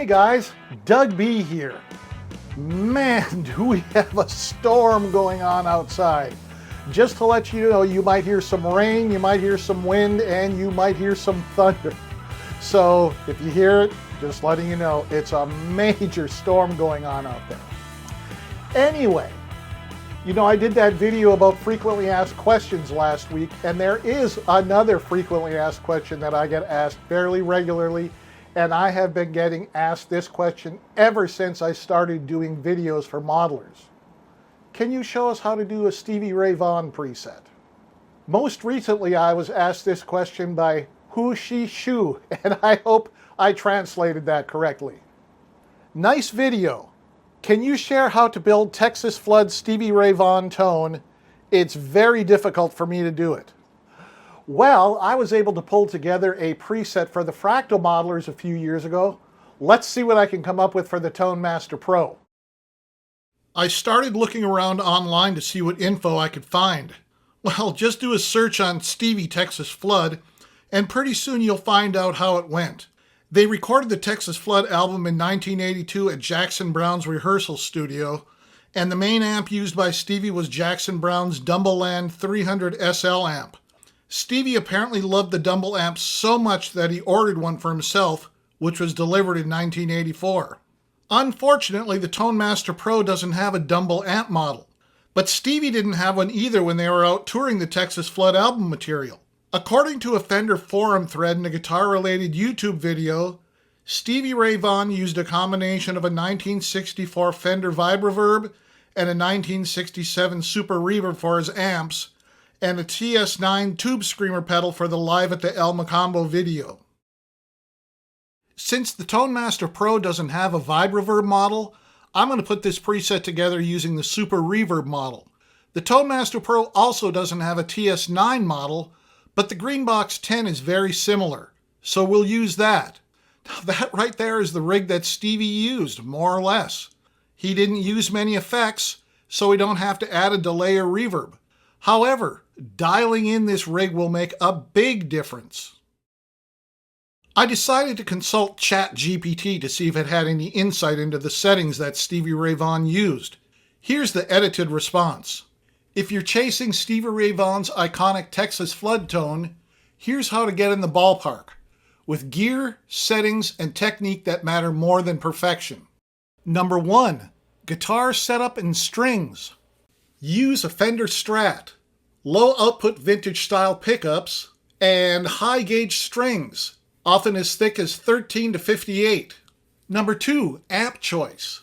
guys, Doug B here. Man, do we have a storm going on outside. Just to let you know, you might hear some rain, you might hear some wind, and you might hear some thunder. So if you hear it, just letting you know, it's a major storm going on out there. Anyway, you know, I did that video about frequently asked questions last week, and there is another frequently asked question that I get asked fairly regularly, and I have been getting asked this question ever since I started doing videos for modelers. Can you show us how to do a Stevie Ray Vaughan preset? Most recently, I was asked this question by Who She Shu, and I hope I translated that correctly. Nice video. Can you share how to build Texas Flood Stevie Ray Vaughan tone? It's very difficult for me to do it. Well, I was able to pull together a preset for the Fractal modelers a few years ago. Let's see what I can come up with for the Tone Master Pro. I started looking around online to see what info I could find. Well, just do a search on Stevie Texas Flood, and pretty soon you'll find out how it went. They recorded the Texas Flood album in 1982 at Jackson Browne's rehearsal studio, and the main amp used by Stevie was Jackson Browne's Dumbleland 300 SL amp. Stevie apparently loved the Dumble amp so much that he ordered one for himself, which was delivered in 1984. Unfortunately, the Tone Master Pro doesn't have a Dumble amp model, but Stevie didn't have one either when they were out touring the Texas Flood album material. According to a Fender forum thread in a guitar-related YouTube video, Stevie Ray Vaughan used a combination of a 1964 Fender Vibroverb and a 1967 Super Reverb for his amps, and a TS9 Tube Screamer pedal for the Live at the El Macambo video. Since the Tone Master Pro doesn't have a Vibroverb model, I'm going to put this preset together using the Super Reverb model. The Tone Master Pro also doesn't have a TS9 model, but the Greenbox 10 is very similar, so we'll use that. Now that right there is the rig that Stevie used, more or less. He didn't use many effects, so we don't have to add a delay or reverb. However, dialing in this rig will make a big difference. I decided to consult ChatGPT to see if it had any insight into the settings that Stevie Ray Vaughan used. Here's the edited response. If you're chasing Stevie Ray Vaughan's iconic Texas Flood tone, here's how to get in the ballpark, with gear, settings, and technique that matter more than perfection. Number 1, guitar setup and strings. Use a Fender Strat, low output vintage style pickups, and high gauge strings, often as thick as 13 to 58. Number 2, amp choice.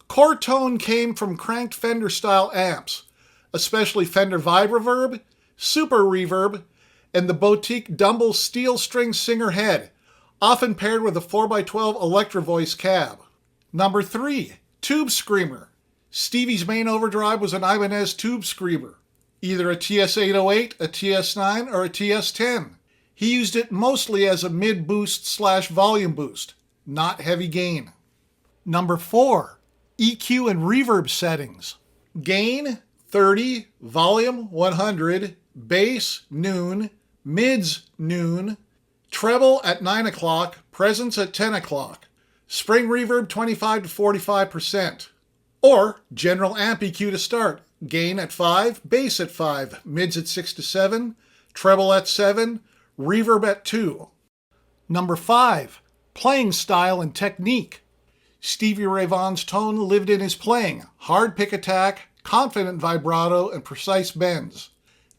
Core tone came from cranked Fender style amps, especially Fender Vibroverb, Super Reverb, and the boutique Dumble steel string Singer head, often paired with a 4x12 Electro Voice cab. Number 3, Tube Screamer. Stevie's main overdrive was an Ibanez Tube Screamer, either a TS-808, a TS-9, or a TS-10. He used it mostly as a mid-boost/volume boost, not heavy gain. Number 4, EQ and reverb settings. Gain, 30, volume, 100, bass, noon, mids, noon, treble at 9 o'clock, presence at 10 o'clock, spring reverb 25 to 45%. Or general amp EQ to start, gain at 5, bass at 5, mids at 6 to 7, treble at 7, reverb at 2. Number 5, playing style and technique. Stevie Ray Vaughan's tone lived in his playing, hard pick attack, confident vibrato, and precise bends.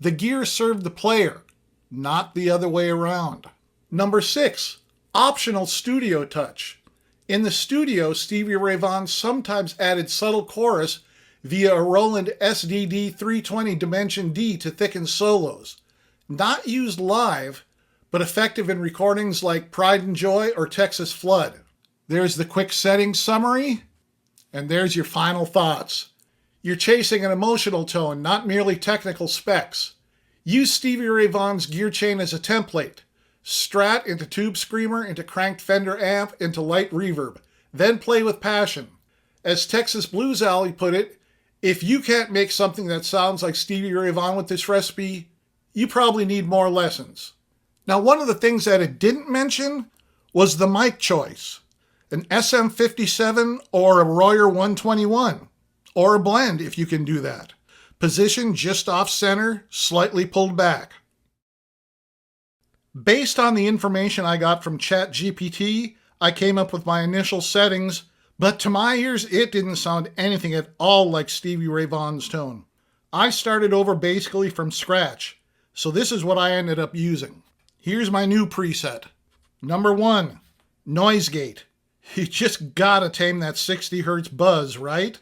The gear served the player, not the other way around. Number 6, optional studio touch. In the studio, Stevie Ray Vaughan sometimes added subtle chorus via a Roland SDD 320 Dimension D to thicken solos. Not used live, but effective in recordings like Pride and Joy or Texas Flood. There's the quick settings summary, and there's your final thoughts. You're chasing an emotional tone, not merely technical specs. Use Stevie Ray Vaughan's gear chain as a template. Strat into Tube Screamer, into cranked Fender amp, into light reverb. Then play with passion. As Texas Blues Alley put it, if you can't make something that sounds like Stevie Ray Vaughan with this recipe, you probably need more lessons. Now, one of the things that it didn't mention was the mic choice. an SM57 or a Royer 121, or a blend if you can do that. Position just off center, slightly pulled back. Based on the information I got from ChatGPT, I came up with my initial settings, but to my ears, it didn't sound anything at all like Stevie Ray Vaughan's tone. I started over basically from scratch, so this is what I ended up using. Here's my new preset. Number 1, noise gate. You just gotta tame that 60 Hz buzz, right?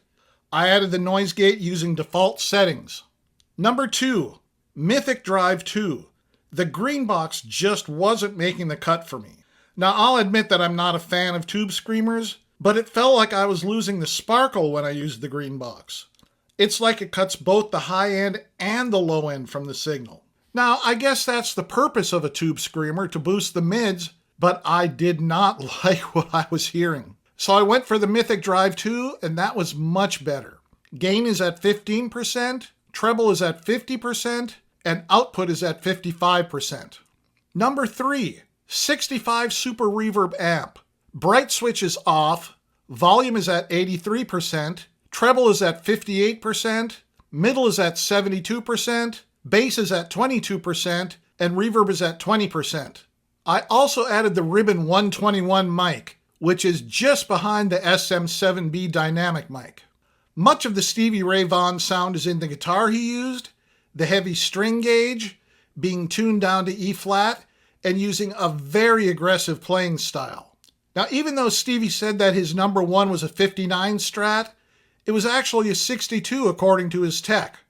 I added the noise gate using default settings. Number 2, Mythic Drive 2. The green box just wasn't making the cut for me. Now, I'll admit that I'm not a fan of tube screamers, but it felt like I was losing the sparkle when I used the green box. It's like it cuts both the high end and the low end from the signal. Now, I guess that's the purpose of a tube screamer, to boost the mids, but I did not like what I was hearing. So I went for the Mythic Drive 2, and that was much better. Gain is at 15%, treble is at 50%, and output is at 55%. Number 3, 65 Super Reverb amp. Bright switch is off, volume is at 83%, treble is at 58%, middle is at 72%, bass is at 22%, and reverb is at 20%. I also added the Ribbon 121 mic, which is just behind the SM7B dynamic mic. Much of the Stevie Ray Vaughan sound is in the guitar he used, the heavy string gauge, being tuned down to E flat, and using a very aggressive playing style. Now, even though Stevie said that his number 1 was a 59 Strat, it was actually a 62 according to his tech.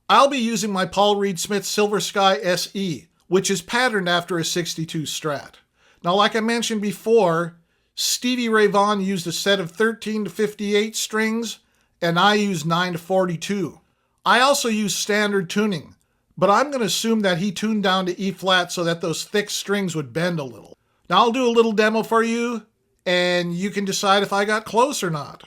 I'll be using my Paul Reed Smith Silver Sky SE, which is patterned after a 62 Strat. Now, like I mentioned before, Stevie Ray Vaughan used a set of 13 to 58 strings, and I used 9 to 42. I also use standard tuning, but I'm going to assume that he tuned down to E flat so that those thick strings would bend a little. Now I'll do a little demo for you, and you can decide if I got close or not.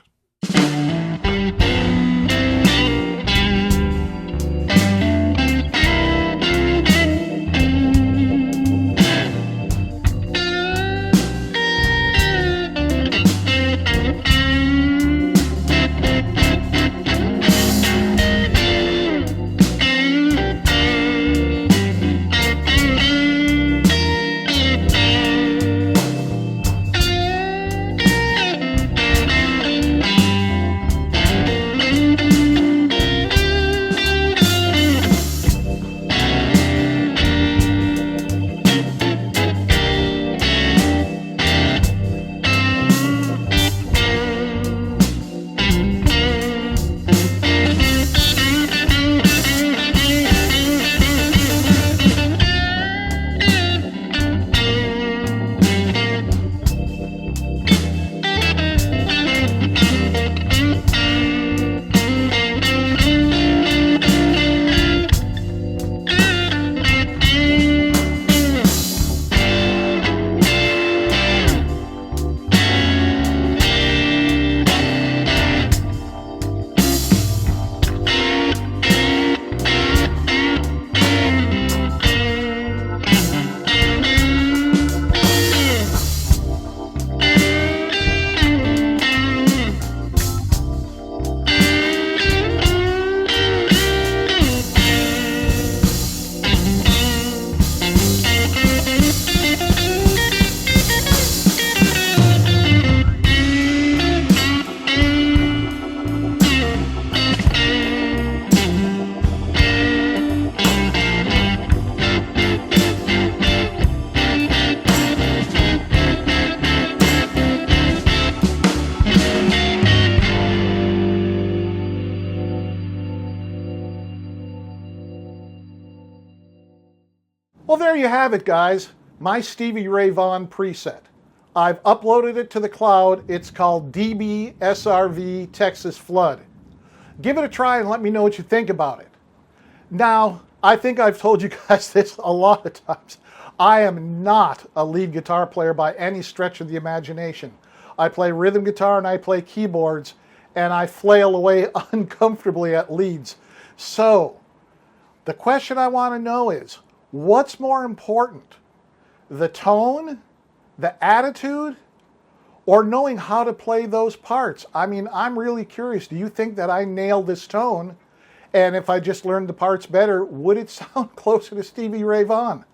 Well, there you have it, guys. My Stevie Ray Vaughan preset. I've uploaded it to the cloud. It's called DB SRV Texas Flood. Give it a try and let me know what you think about it. Now, I think I've told you guys this a lot of times. I am not a lead guitar player by any stretch of the imagination. I play rhythm guitar and I play keyboards, and I flail away uncomfortably at leads. So, the question I want to know is, what's more important? The tone, the attitude, or knowing how to play those parts. I mean, I'm really curious. Do you think that I nailed this tone? And if I just learned the parts better, would it sound closer to Stevie Ray Vaughan?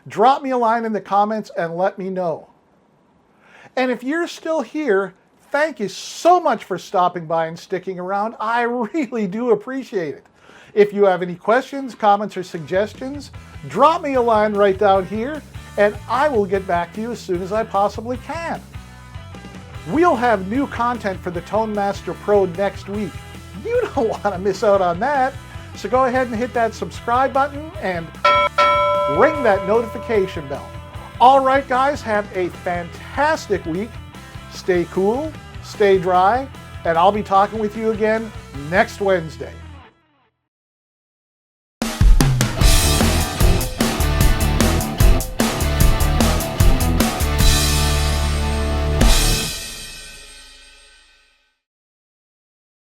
Drop me a line in the comments and let me know. And if you're still here, thank you so much for stopping by and sticking around. I really do appreciate it. If you have any questions, comments, or suggestions, drop me a line right down here, and I will get back to you as soon as I possibly can. We'll have new content for the Tone Master Pro next week. You don't want to miss out on that, so go ahead and hit that subscribe button and ring that notification bell. All right, guys, have a fantastic week. Stay cool, stay dry, and I'll be talking with you again next Wednesday.